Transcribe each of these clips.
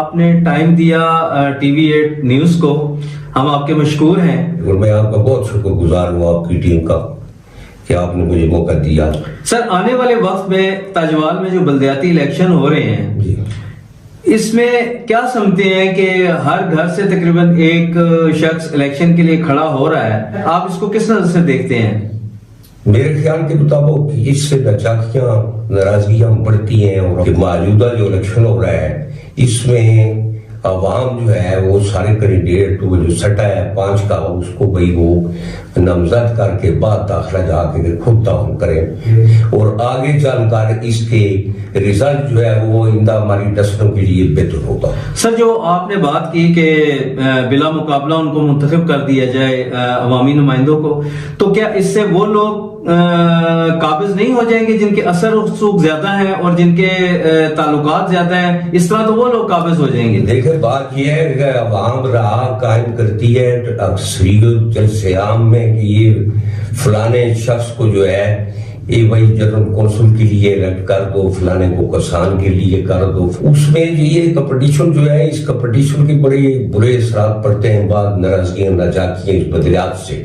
آپ نے ٹائم دیا ٹی وی 8 نیوز کو، ہم آپ کے مشکور ہیں. اور میں آپ کا بہت شکر گزار ہوں آپ کی ٹیم کا کہ آپ نے مجھے موقع دیا. سر آنے والے وقت میں تاجوال میں جو بلدیاتی الیکشن ہو رہے ہیں جی، اس میں کیا سمجھتے ہیں کہ ہر گھر سے تقریباً ایک شخص الیکشن کے لیے کھڑا ہو رہا ہے، آپ اس کو کس نظر سے دیکھتے ہیں؟ میرے خیال کے مطابق اس سے ناچاکیاں ناراضگیاں بڑھتی ہیں، اور کہ موجودہ جو الیکشن ہو رہا ہے اس میں عوام جو ہے وہ سارے کینڈیڈیٹ وہ جو سٹا ہے 5 کا اس کو بھئی وہ نامزد کر کے بعد داخلہ جا کے خود تعاون کریں، اور آگے چل کر اس کے ریزلٹ جو ہے وہ آئندہ ہماری نسلوں کے لیے بہتر ہوگا. سر جو آپ نے بات کی کہ بلا مقابلہ ان کو منتخب کر دیا جائے عوامی نمائندوں کو، تو کیا اس سے وہ لوگ قابض نہیں ہو جائیں گے جن کے اثر و رسوخ زیادہ ہیں اور جن کے تعلقات زیادہ ہیں؟ اس طرح تو وہ لوگ قابض ہو جائیں گے. دیکھیں بات یہ ہے کہ عوام راہ قائم کرتی ہے اکثریت جلسے عام میں کہ یہ فلانے شخص کو جو ہے یہ وہی جنرل کونسل کے لیے الیکٹ کر دو، فلانے کو کسان کے لیے کر دو. اس میں یہ کمپٹیشن جو ہے اس کمپٹیشن کے بڑے برے اثرات پڑتے ہیں، بعد ناراضگیاں ناجاکیاں اس بدلیات سے،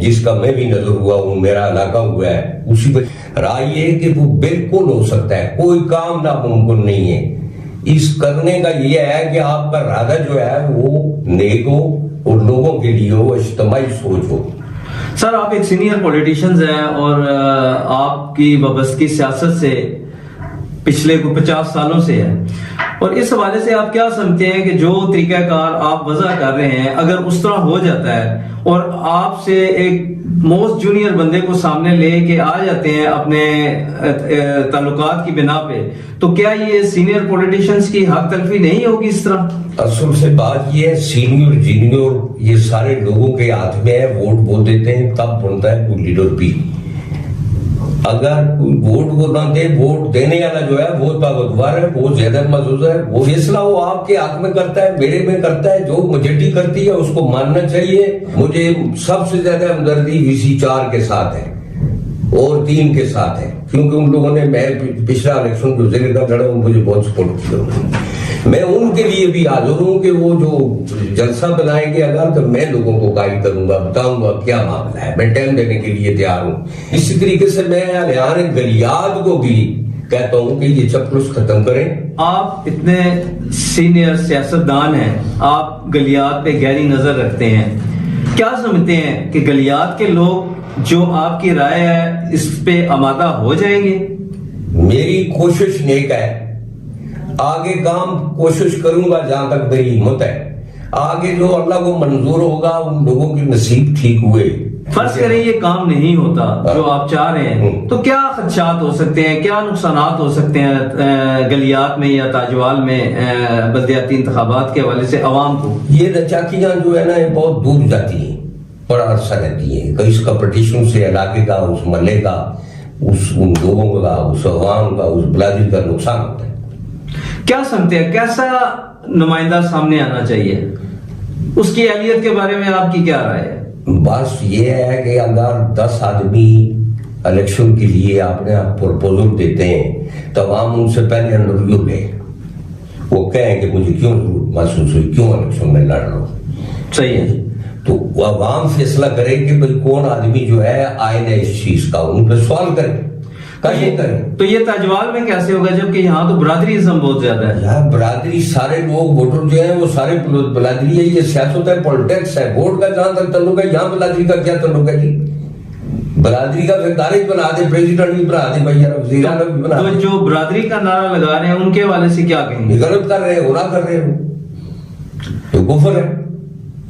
جس کا میں بھی نظر ہوا ہوں، میرا علاقہ ہوا ہے. اسی پر رائے یہ کہ وہ بالکل ہو سکتا ہے، کوئی کام ناممکن نہیں ہے. اس کرنے کا یہ ہے کہ آپ کا ارادہ جو ہے وہ نیک ہو اور لوگوں کے لیے ہو، اجتماعی سوچ ہو. سر آپ ایک سینئر پولیٹیشنز ہیں اور آپ کی وابستگی سیاست سے پچھلے 50 سالوں سے ہے، اور اس حوالے سے آپ کیا سمجھتے ہیں کہ جو طریقہ کار آپ وضع کر رہے ہیں اگر اس طرح ہو جاتا ہے اور آپ سے ایک موسٹ جونیئر بندے کو سامنے لے کے آ جاتے ہیں اپنے تعلقات کی بنا پہ، تو کیا یہ سینئر پولیٹیشنز کی حق تلفی نہیں ہوگی اس طرح؟ اصل سے بات یہ ہے سینئر جینئر یہ سارے لوگوں کے ہاتھ میں ہے، ووٹ وہ دیتے ہیں تب بنتا ہے کوئی لیڈر بھی. اگر کوئی ووٹ وہ نہ دے، ووٹ دینے والا جو ہے وہ طاقتور ہے، وہ زیادہ محظوظ ہے، وہ فیصلہ وہ آپ کے حق میں کرتا ہے، میرے میں کرتا ہے، جو میجورٹی کرتی ہے اس کو ماننا چاہیے. مجھے سب سے زیادہ ہمدردی VC4 کے ساتھ ہے اور 3 کے ساتھ ہے، کیونکہ ان لوگوں نے میں پچھلا الیکشن جو ضلع کا لڑا ہوں مجھے بہت سپورٹ کیا. میں ان کے لیے بھی حاضر ہوں کہ وہ جو جلسہ بنائیں گے اگر تو میں لوگوں کو گائیڈ کروں گا، بتاؤں گا کیا معاملہ ہے، میں ٹائم دینے کے لیے تیار ہوں. اسی طریقے سے میں اہل گلیات کو بھی کہتا ہوں کہ یہ چپلوس ختم کریں. آپ اتنے سینئر سیاستدان ہیں، آپ گلیات پہ گہری نظر رکھتے ہیں، کیا سمجھتے ہیں کہ گلیات کے لوگ جو آپ کی رائے ہے اس پہ آمادہ ہو جائیں گے؟ میری کوشش نیک ہے، آگے کام کوشش کروں گا جہاں تک میری ہمت ہے. آگے جو اللہ کو منظور ہوگا ان لوگوں کی نصیب ٹھیک ہوئے. فرض کریں یہ کام نہیں ہوتا جو آپ چاہ رہے ہیں تو کیا خدشات ہو سکتے ہیں، کیا نقصانات ہو سکتے ہیں گلیات میں یا تاجوال میں بلدیاتی انتخابات کے حوالے سے عوام کو؟ یہ نچاکیاں جو ہے نا یہ بہت دور جاتی ہیں، بڑا عرصہ رہتی ہیں. اس کمپٹیشن سے علاقے کا، اس محلے کا، ان لوگوں کا، اس عوام کا، اس بلادری کا نقصان ہوتا ہے. کیا سمجھتے ہیں کیسا نمائندہ سامنے آنا چاہیے، اس کی اہلیت کے بارے میں آپ کی کیا رائے ہے؟ بس یہ ہے کہ اگر 10 آدمی الیکشن کے لیے اپنے پروپوزل دیتے ہیں تو عوام ان سے پہلے انٹرویو لے، وہ کہیں کہ مجھے کیوں ضرورت محسوس ہوئی، کیوں الیکشن میں لڑ رہا ہوں. صحیح ہے، تو عوام فیصلہ کرے کہ بھئی کون آدمی جو ہے آئے نہ اس چیز کا، ان پہ سوال کریں. تو یہ تاجوال میں کیسے ہوگا جبکہ یہاں تو برادری ازم بہت زیادہ ہے؟ یہاں برادری سارے لوگ ووٹر جو ہیں وہ سارے برادری ہے. یہ سیاست ہے، پولیٹکس ہے. ووٹ کا جہاں تک تعلق ہے یہاں برادری کا کیا تعلق ہے جی؟ برادری کا سرکاری بنا دے، پریزیڈنٹ بھی بنا دے، بھائی وزیر اعظم بھی بنا دے. تو جو برادری کا نعرہ لگا رہے ہیں ان کے حوالے سے کیا کہیں گے؟ غلط کر رہے ہیں، گناہ کر رہے ہیں، تو کفر ہے.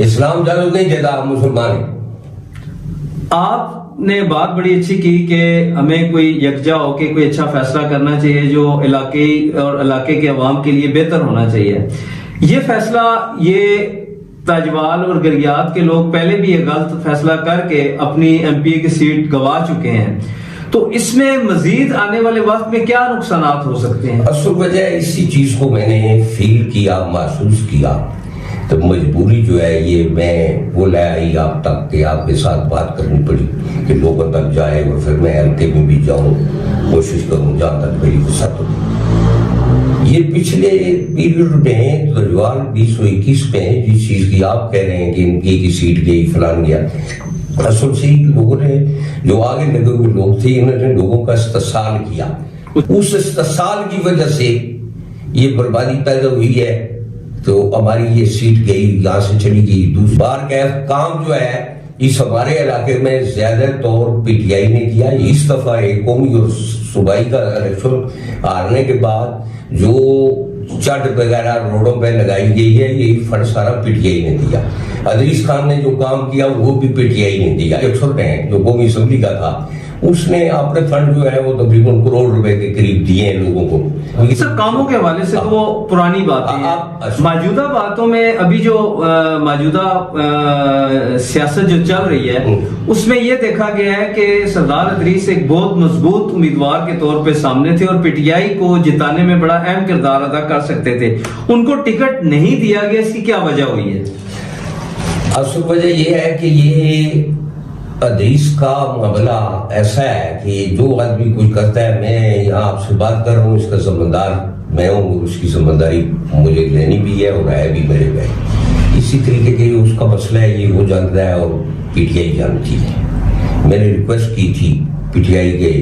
اسلام اجازت نہیں دیتا، آپ مسلمان ہیں. آپ نے بات بڑی اچھی کی کہ ہمیں کوئی یکجا ہو کے کوئی اچھا فیصلہ کرنا چاہیے جو علاقائی اور علاقے کے عوام کے لیے بہتر ہونا چاہیے. یہ فیصلہ یہ تاجوال اور گلیات کے لوگ پہلے بھی یہ غلط فیصلہ کر کے اپنی MP کی سیٹ گوا چکے ہیں، تو اس میں مزید آنے والے وقت میں کیا نقصانات ہو سکتے ہیں؟ اصل وجہ اسی چیز کو میں نے فیل کیا، محسوس کیا، تو مجبوری جو ہے یہ میں وہ لے آئی آپ تک کہ آپ کے ساتھ بات کرنی پڑی کہ لوگوں تک جائے، اور پھر میں LK میں بھی جاؤں، کوشش کروں جہاں تک میری وسعت ہو. یہ پچھلے پیریڈ میں تجوال 2021 میں جس چیز کی آپ کہہ رہے ہیں کہ ان کی سیٹ گئی فلان گیا، اصل سے لوگوں نے جو آگے لگے ہوئے لوگ تھے انہوں نے لوگوں کا استحصال کیا، اس استحصال کی وجہ سے یہ بربادی پیدا ہوئی ہے، تو ہماری یہ سیٹ گئی، یہاں سے چلی گئی۔ دوسری بار کا کام جو ہے اس ہمارے علاقے میں زیادہ طور پی ٹی آئی نے کیا۔ اس دفعہ ایک قومی اور صوبائی کا الیکشن ہارنے کے بعد جو چٹ وغیرہ روڈوں پہ لگائی گئی ہے، یہ فنڈ سارا پی ٹی آئی نے دیا۔ ادریس خان نے جو کام کیا وہ بھی پی ٹی آئی نے دیا۔ الیکشن میں جو قومی اسمبلی کا تھا اس نے اپنے فنڈ جو ہے وہ تقریباً کروڑ روپے کے قریب دیے ہیں لوگوں کو۔ سب کاموں کے حوالے سے تو وہ پرانی باتیں ہیں، موجودہ باتوں میں ابھی جو موجودہ سیاست جو چل رہی ہے اس میں یہ دیکھا گیا ہے کہ سردار ادریس ایک بہت مضبوط امیدوار کے طور پہ سامنے تھے اور پی ٹی آئی کو جتانے میں بڑا اہم کردار ادا کر سکتے تھے، ان کو ٹکٹ نہیں دیا گیا، اس کی کیا وجہ ہوئی ہے؟ اصل وجہ یہ ہے کہ یہ ادریس کا معاملہ ایسا ہے کہ جو آدمی کچھ کرتا ہے، میں یہاں آپ سے بات کر رہا ہوں، اس کا ذمہ دار میں ہوں، اس کی ذمہ داری مجھے لینی بھی ہے اور ہے بھی میرے پہ۔ اسی طریقے کے اس کا مسئلہ ہے یہ وہ جانتا ہے اور پی ٹی آئی جانتی ہے۔ میں نے ریکویسٹ کی تھی پی ٹی آئی کے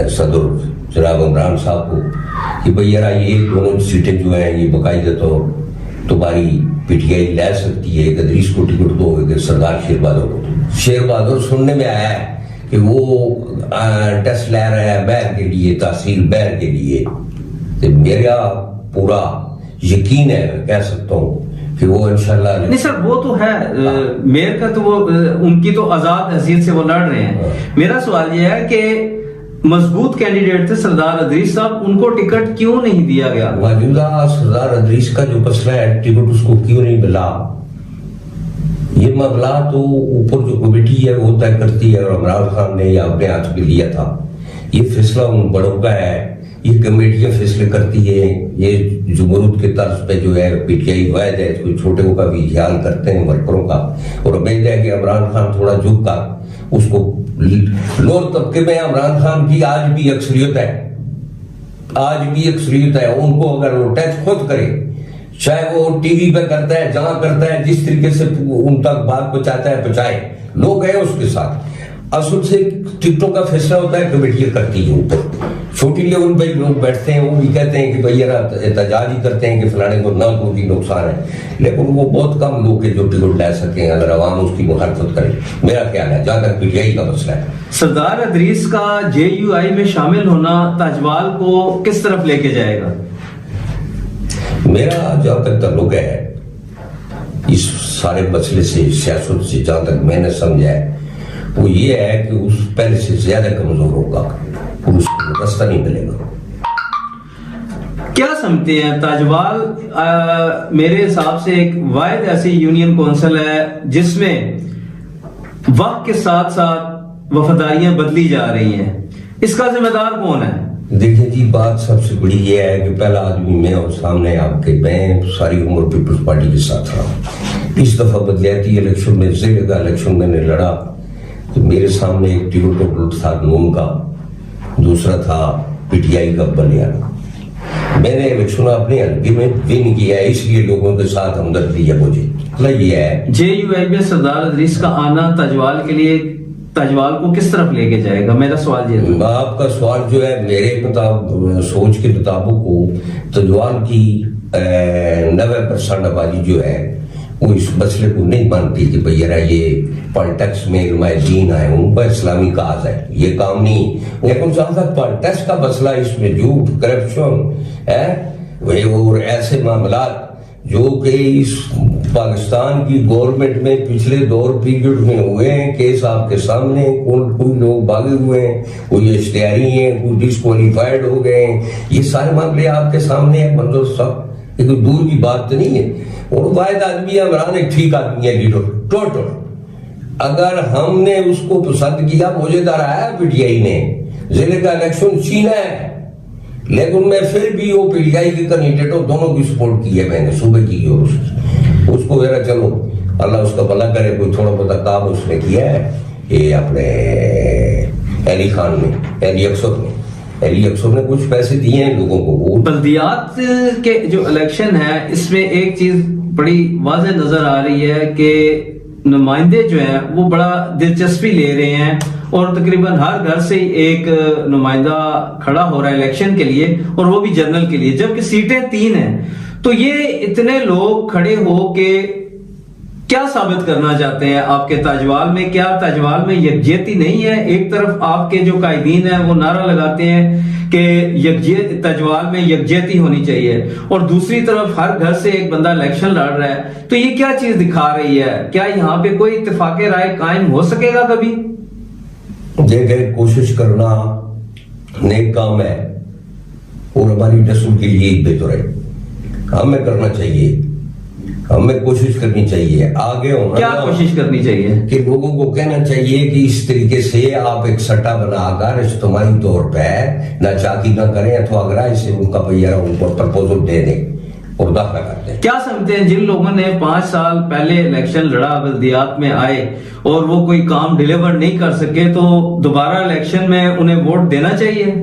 صدر جناب عمران صاحب کو کہ بھئی یار یہ دونوں سیٹیں جو ہیں یہ باقاعدہ طور تمہاری پی ٹی آئی لے سکتی ہے، ایک ادریس کو ٹکٹ دو، ایک سردار شیر بہادر کو۔ شیر بہادر سننے میں آیا ہے کہ وہ ٹیسٹ لے رہا ہے بہر کے لیے، تحصیل بہر کے لیے، تو میرا پورا یقین ہے، میں کہہ سکتا ہوں کہ وہ انشاءاللہ نہیں سر، وہ تو ہے میئر کا، تو وہ ان کی تو آزاد حیثیت سے وہ لڑ رہے ہیں۔ میرا سوال یہ ہے کہ مضبوط کینڈیڈیٹ تھے سردار ادریس صاحب، ان کو ٹکٹ کیوں نہیں دیا گیا؟ موجودہ سردار ادریس کا جو مسئلہ ہے ٹکٹ اس کو کیوں نہیں ملا، یہ معاملہ تو اوپر جو کمیٹی ہے وہ طے کرتی ہے، اور عمران خان نے یہ اپنے ہاتھ میں لیا تھا۔ یہ فیصلہ ان بڑوں کا ہے، یہ کمیٹیاں فیصلے کرتی ہیں، یہ جمہوریت کے طرز پہ جو ہے پی ٹی آئی واحد ہے، کوئی چھوٹوں کا بھی خیال کرتے ہیں ورکروں کا، اور امید ہے کہ عمران خان تھوڑا جھک کر اس کو لوور طبقے میں عمران خان کی آج بھی اکثریت ہے، آج بھی اکثریت ہے، ان کو اگر وہ ٹچ خود کرے، چاہے وہ ٹی وی پہ کرتا ہے، جہاں کرتا ہے، جس طریقے سے ان تک بات پہنچاتا ہے پہنچائے، لوگ ہیں اس کے ساتھ۔ اصل سے ٹکٹوں کا فیصلہ ہوتا ہے کمیٹیاں کرتی ہیں اوپر، چھوٹی لیول پہ لوگ بیٹھتے ہیں، وہ بھی کہتے ہیں کہ بھائی احتجاج ہی کرتے ہیں کہ فلانے کو نہ کو بھی نقصان ہے، لیکن وہ بہت کم لوگ ہیں جو ٹکٹ لے سکیں اگر عوام اس کی مخالفت کرے، میرا خیال ہے، جہاں تک پی ٹی آئی کا مسئلہ ہے۔ سردار ادریس کا جے یو آئی میں شامل ہونا تاجوال کو کس طرف لے کے جائے گا؟ میرا جہاں تک تعلق ہے اس سارے مسئلے سے، سیاست سے، جہاں تک میں نے سمجھا ہے وہ یہ ہے کہ اس پہلے سے زیادہ کمزور ہوگا اور اس کو راستہ نہیں ملے گا۔ کیا سمجھتے ہیں تاجوال میرے حساب سے ایک واحد ایسی یونین کونسل ہے جس میں وقت کے ساتھ ساتھ وفاداریاں بدلی جا رہی ہیں، اس کا ذمہ دار کون ہے؟ دیکھیں جی، بات سب سے بڑی یہ ہے کہ پہلا آدمی میں اور سامنے آپ کے، میں ساری عمر پیپلز پارٹی کے ساتھ رہا۔ اس دفعہ بدلیاتی الیکشن میں، ضلع کا الیکشن میں نے لڑا تو میرے سامنے ایک ٹکٹ تھا نون کا، دوسرا تھا پی ٹی آئی کا بلیانا۔ میں نے الیکشن اپنے حلقے میں ون کیا، اس لیے لوگوں کے ساتھ ہمدردی ہے مجھے۔ مطلب یہ ہے جے یو آئی میں سردار ادریس کا آنا تاجوال کے لیے، تاجوال کو کس طرف لے کے جائے گا؟ میرا سوال یہ ہے۔ آپ کا سوال جو ہے میرے سوچ کے مطابق تاجوال کی 90% آبادی جو ہے وہ اس مسئلے کو نہیں مانتی کہ بھئی یہ پالیٹکس میں نمائندین آئے ہوں، وہ اسلامی کاز ہے، یہ کام نہیں۔ لیکن جہاں تک پالیٹکس کا مسئلہ، اس میں جھوٹ، کرپشن ہے اور ایسے معاملات جو کہ اس پاکستان کی گورنمنٹ میں پچھلے دور پیریڈ میں ہوئے ہیں، کیس آپ کے سامنے، کوئی لوگ بھاگے ہوئے ہیں، کوئی اشتہاری ہیں، کوئی ڈسکوالیفائڈ ہو گئے ہیں، یہ سارے معاملے آپ کے سامنے ہیں۔ منظور صاحب یہ کوئی دور کی بات نہیں ہے، اور واحد آدمی عمران ایک ٹھیک آدمی ہے، لیڈر ٹوٹل۔ اگر ہم نے اس کو پسند کیا، مجھے درایا پی ٹی آئی نے، ضلع کا الیکشن چھینا ہے، لیکن میں پھر بھی وہ پی ٹی آئی کے کینڈیڈیٹوں دونوں کی سپورٹ کی ہے، میں نے صوبے کی اور اس کو ذرا چلو اللہ اس کا بھلا کرے، کوئی تھوڑا بہت کام اس نے کیا ہے، یہ اپنے علی خان نے، علی اکثر نے، الیکشن نے کچھ پیسے دیے ہیں لوگوں کو. وہ بلدیات کے جو الیکشن ہے اس میں ایک چیز بڑی واضح نظر آ رہی ہے کہ نمائندے جو ہیں وہ بڑا دلچسپی لے رہے ہیں اور تقریباً ہر گھر سے ایک نمائندہ کھڑا ہو رہا ہے الیکشن کے لیے اور وہ بھی جنرل کے لیے, جبکہ سیٹیں 3 ہیں. تو یہ اتنے لوگ کھڑے ہو کے کیا ثابت کرنا چاہتے ہیں آپ کے تاجوال میں؟ کیا تاجوال میں یکجہتی نہیں ہے؟ ایک طرف آپ کے جو قائدین ہیں وہ نعرہ لگاتے ہیں کہ تاجوال میں یکجہتی ہونی چاہیے اور دوسری طرف ہر گھر سے ایک بندہ الیکشن لڑ رہا ہے, تو یہ کیا چیز دکھا رہی ہے؟ کیا یہاں پہ کوئی اتفاق رائے قائم ہو سکے گا کبھی؟ دیکھیں, کوشش کرنا نیک کام ہے اور ہماری نسل کے لیے بہتر ہے. ہمیں کرنا چاہیے, ہمیں کوشش کرنی چاہیے آگے ہونا. کیا کوشش کرنی چاہیے؟ کہ لوگوں کو کہنا چاہیے کہ اس طریقے سے آپ ایک سٹا بنا کر اجتماعی طور پہ ناچاکی نہ کریں, اتوا اگر اسے ان کا ان کو پرپوزل دے دیں اور داخلہ کر دیں. کیا سمجھتے ہیں جن لوگوں نے 5 سال پہلے الیکشن لڑا, بلدیات میں آئے اور وہ کوئی کام ڈیلیور نہیں کر سکے, تو دوبارہ الیکشن میں انہیں ووٹ دینا چاہیے؟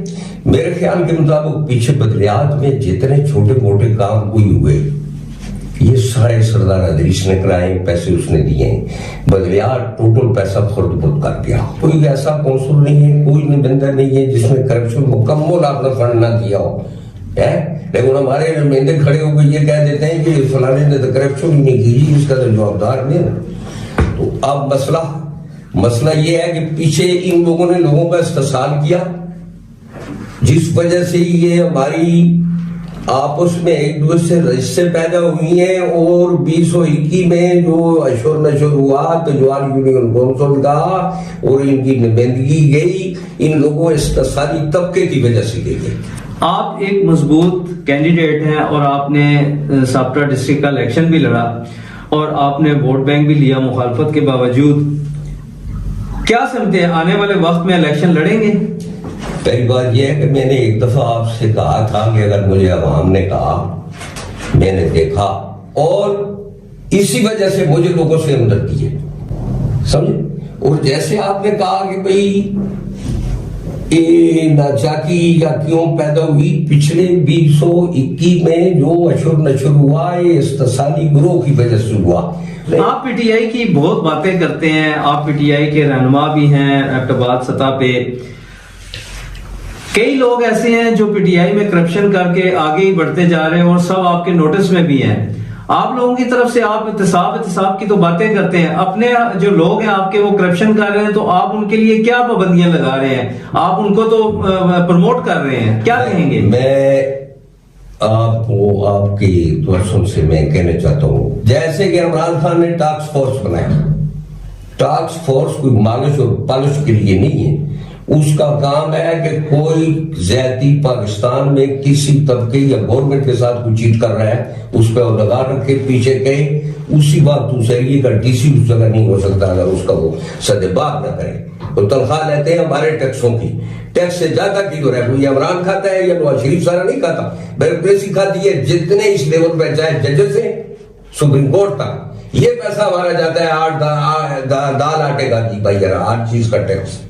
میرے خیال کے مطابق پیچھے بلدیات میں جتنے چھوٹے موٹے کام کوئی ہوئے یہ سارے سردار ادریس نے کرائے, پیسے اس نے دیے ہیں. بلدیات ٹوٹل پیسہ خرد برد کر دیا. کوئی ایسا کونسل نہیں ہے, کوئی نمائندہ نہیں ہے جس میں کرپشن مکمل آپ نے فنڈ نہ دیا ہو. لیکن ہمارے نمائندے کھڑے ہو کے یہ کہہ دیتے ہیں کہ فلانے نے تو کرپشن ہی نہیں کی, اس کا تو جوابدار نہیں. تو اب مسئلہ یہ ہے کہ پیچھے ان لوگوں نے لوگوں کا استحصال کیا جس وجہ سے یہ ہماری آپس میں ایک دوسرے سے رشتے پیدا ہوئی ہیں. اور 2021 میں جو اشور نشور ہوا تجوال یونین کونسل کا اور ان کی نمائندگی گئی, ان لوگوں استحصالی طبقے کی وجہ سے گئی. آپ ایک مضبوط کینڈیڈیٹ ہیں اور آپ نے سابٹا ڈسٹرکٹ کا الیکشن بھی لڑا اور آپ نے ووٹ بینک بھی لیا مخالفت کے باوجود. کیا سمجھتے ہیں آنے والے وقت میں الیکشن لڑیں گے؟ پہلی بات یہ ہے کہ میں نے ایک دفعہ آپ سے کہا تھا کہ اگر مجھے عوام نے کہا, میں نے دیکھا اور اسی وجہ سے مجھے لوگوں سے ہمدردی ہے, سمجھے. اور جیسے آپ نے کہا کہ بھئی ناچاکی یا کیوں پیدا ہوئی, پچھلے 2021 میں جو اشور نشر ہوا یہ استحصالی گروہ کی وجہ سے ہوا. آپ پی ٹی آئی کی بہت باتیں کرتے ہیں, آپ پی ٹی آئی کے رہنما بھی ہیں ایبٹباد سطح پہ. کئی لوگ ایسے ہیں جو پی ٹی آئی میں کرپشن کر کے آگے ہی بڑھتے جا رہے ہیں اور سب آپ کے نوٹس میں بھی ہیں. آپ لوگوں کی طرف سے آپ احتساب کی تو باتیں کرتے ہیں, اپنے جو لوگ ہیں آپ کے وہ کرپشن کر رہے ہیں, تو آپ ان کے لیے کیا پابندیاں لگا رہے ہیں؟ آپ ان کو تو پروموٹ کر رہے ہیں, کیا کہیں گے؟ میں آپ کو آپ کی پرسن سے میں کہنا چاہتا ہوں, جیسے کہ عمران خان نے ٹاسک فورس بنایا, ٹاسک فورس کوئی مالش اور پالش کے لیے نہیں ہے. اس کا کام ہے کہ کوئی زیادتی پاکستان میں کسی طبقے یا گورنمنٹ کے ساتھ کوئی چیٹ کر رہا ہے اس پہ وہ لگا رکھے, پیچھے کہیں اسی بات دوسری کا ڈی سی اس جگہ نہیں ہو سکتا اگر اس کا وہ سدباب نہ کرے. تو تنخواہ لیتے ہیں ہمارے ٹیکسوں کی, ٹیکس سے زیادہ کی تو یہ عمران کھاتا ہے یا نواز شریف سارا نہیں کھاتا, بیوروکریسی کھاتی ہے. جتنے اس لیول پہ چاہے ججز ہیں سپریم کورٹ تک یہ پیسہ ہمارا جاتا ہے دال آٹے کا, جی بھائی ذرا ہر چیز کا ٹیکس.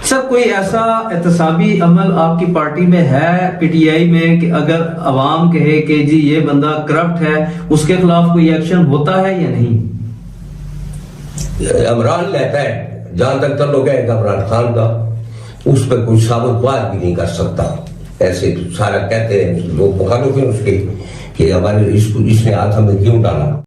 سر کوئی ایسا احتسابی عمل آپ کی پارٹی میں ہے پی ٹی آئی میں کہ اگر عوام کہے کہ جی یہ بندہ کرپٹ ہے اس کے خلاف کوئی ایکشن ہوتا ہے یا نہیں؟ عمران لیتا ہے, جہاں تک تعلق ہے عمران خان کا, اس پہ کوئی ثابت بات بھی نہیں کر سکتا. ایسے سارا کہتے ہیں لوگ مخالف ہیں اس کے کہ ہمارے اس نے ہاتھ ہمیں کیوں ڈالا.